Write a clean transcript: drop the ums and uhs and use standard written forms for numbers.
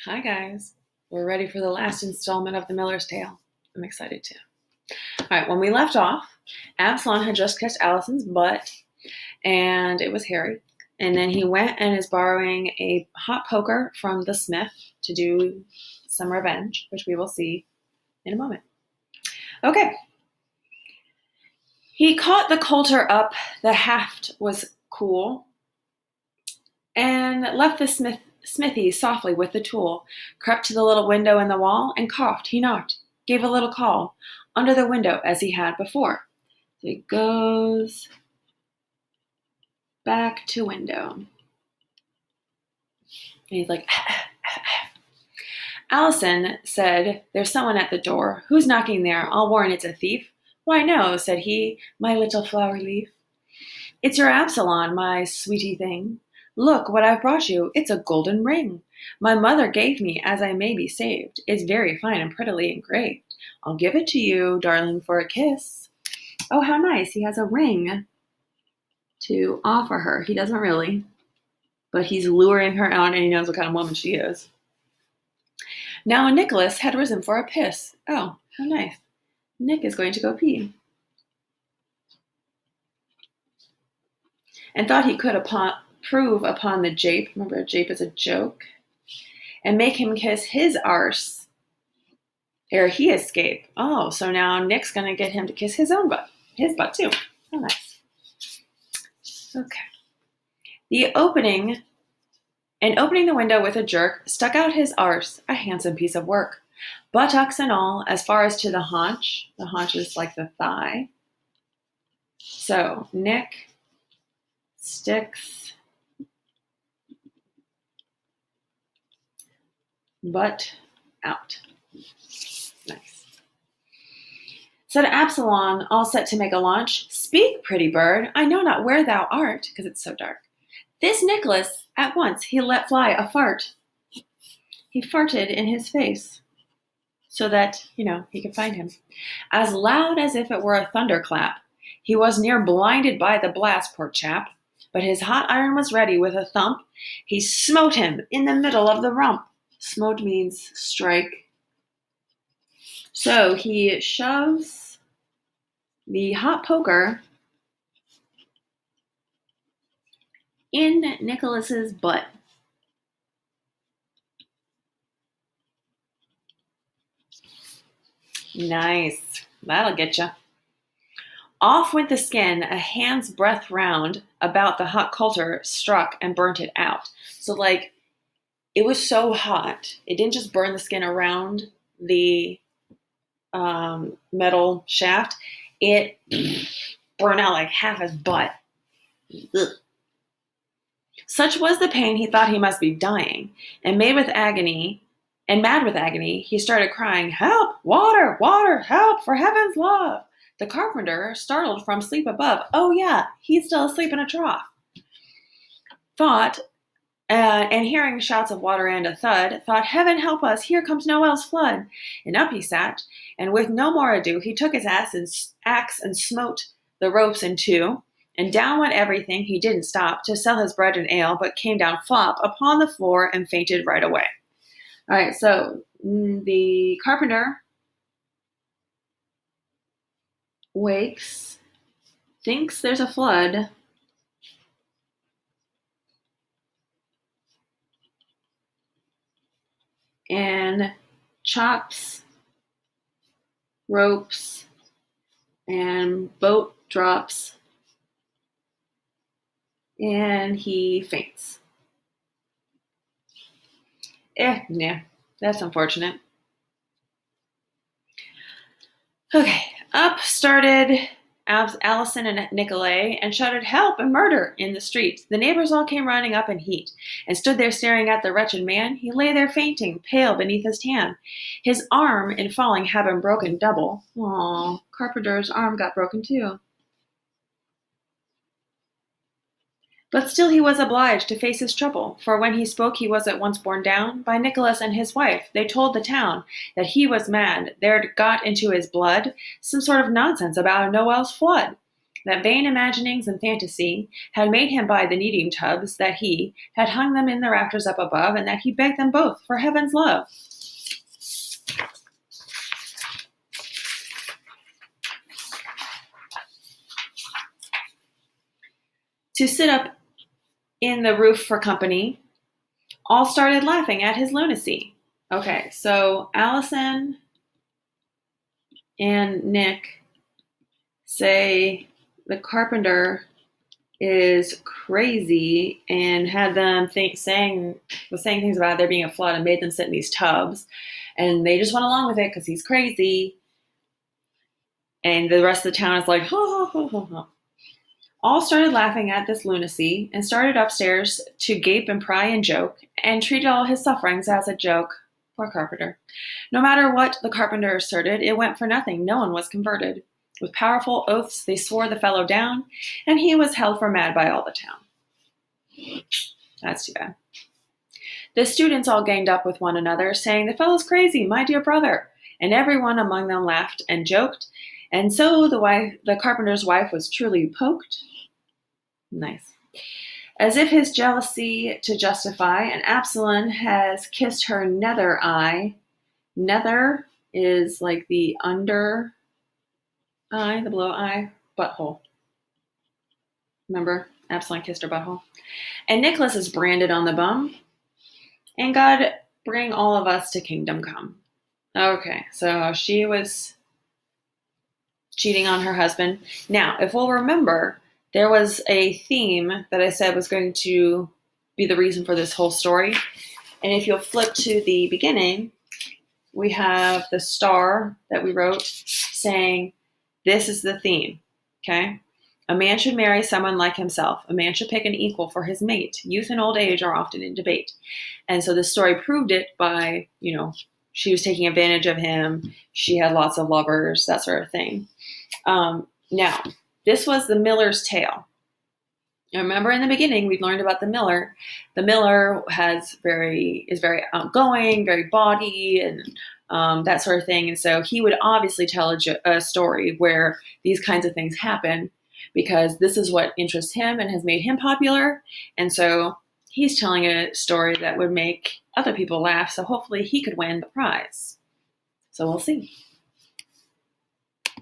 Hi, guys. We're ready for the last installment of The Miller's Tale. I'm excited too. All right, when we left off, Absalom had just kissed Allison's butt, and it was hairy. And then he went and is borrowing a hot poker from the smith to do some revenge, which we will see in a moment. Okay. He caught the coulter up, the haft was cool, and left the smithy softly with the tool, crept to the little window in the wall, and coughed. He knocked, gave a little call, under the window as he had before. So he goes back to window. And he's like, Allison said, "There's someone at the door. Who's knocking there? I'll warrant it's a thief." "Why, no," said he, "my little flower leaf. It's your Absalom, my sweetie thing. Look what I've brought you. It's a golden ring. My mother gave me, as I may be saved. It's very fine and prettily engraved. I'll give it to you, darling, for a kiss." Oh, how nice. He has a ring to offer her. He doesn't really, but he's luring her out, and he knows what kind of woman she is. Now Nicholas had risen for a piss. Oh, how nice. Nick is going to go pee. And thought he could prove upon the jape, remember a jape is a joke, and make him kiss his arse ere he escape. Oh, so now Nick's going to get him to kiss his own butt. His butt too. Oh, nice. Okay. Opening the window with a jerk, stuck out his arse, a handsome piece of work. Buttocks and all, as far as to the haunch. The haunch is like the thigh. So Nick sticks butt out. Nice. Said Absalom, all set to make a launch, "Speak, pretty bird, I know not where thou art," because it's so dark. This Nicholas, at once he let fly a fart. He farted in his face so that, he could find him. As loud as if it were a thunderclap. He was near blinded by the blast, poor chap. But his hot iron was ready. With a thump, he smote him in the middle of the rump. Smote means strike. So he shoves the hot poker in Nicholas's butt. Nice. That'll get you. Off went the skin, a hand's breadth round, about the hot coulter, struck and burnt it out. So, it was so hot, it didn't just burn the skin around the metal shaft, it burned out like half his butt. Ugh. Such was the pain he thought he must be dying, and mad with agony, he started crying, "Help! Water! Water! Help! For heaven's love!" The carpenter, startled from sleep above, oh yeah, he's still asleep in a trough, thought, and hearing shouts of water and a thud, thought, "Heaven help us, here comes Noel's flood." And up he sat, and with no more ado, he took his axe and smote the ropes in two, and down went everything. He didn't stop to sell his bread and ale, but came down flop upon the floor and fainted right away. All right, so the carpenter wakes, thinks there's a flood, and chops ropes and boat drops, and he faints. Yeah, that's unfortunate. Okay, up started Allison and Nicolay and shouted help and murder in the street. The neighbors all came running up in heat and stood there staring at the wretched man. He lay there fainting, pale beneath his tan. His arm, in falling, had been broken double. Aw, Carpenter's arm got broken too. But still he was obliged to face his trouble, for when he spoke he was at once borne down by Nicholas and his wife. They told the town that he was mad. There'd got into his blood some sort of nonsense about Noel's flood. that vain imaginings and fantasy had made him buy the kneading tubs, that he had hung them in the rafters up above, and that he begged them both for heaven's love. To sit up in the roof for company, all started laughing at his lunacy. Okay, so Allison and Nick say the carpenter is crazy and had them saying things about there being a flood and made them sit in these tubs, and they just went along with it because he's crazy. And the rest of the town is like, ha ha ha ha ha. All started laughing at this lunacy and started upstairs to gape and pry and joke, and treated all his sufferings as a joke. Poor carpenter. No matter what the carpenter asserted, it went for nothing. No one was converted. With powerful oaths, they swore the fellow down, and he was held for mad by all the town. That's too bad. The students all ganged up with one another, saying, "The fellow's crazy, my dear brother." And everyone among them laughed and joked, and so the carpenter's wife was truly poked. Nice. As if his jealousy to justify, and Absalom has kissed her nether eye. Nether is like the under eye, the below eye, butthole. Remember, Absalom kissed her butthole. And Nicholas is branded on the bum. And God bring all of us to kingdom come. Okay, so she was cheating on her husband. Now, if we'll remember, there was a theme that I said was going to be the reason for this whole story. And if you'll flip to the beginning, we have the star that we wrote saying, this is the theme, okay? A man should marry someone like himself. A man should pick an equal for his mate. Youth and old age are often in debate. And so this story proved it by, she was taking advantage of him. She had lots of lovers, that sort of thing. Now, this was the miller's tale. Now, remember in the beginning, we learned about the miller. The miller is very outgoing, very bawdy, and that sort of thing. And so he would obviously tell a story where these kinds of things happen because this is what interests him and has made him popular. And so he's telling a story that would make other people laugh. So hopefully he could win the prize. So we'll see.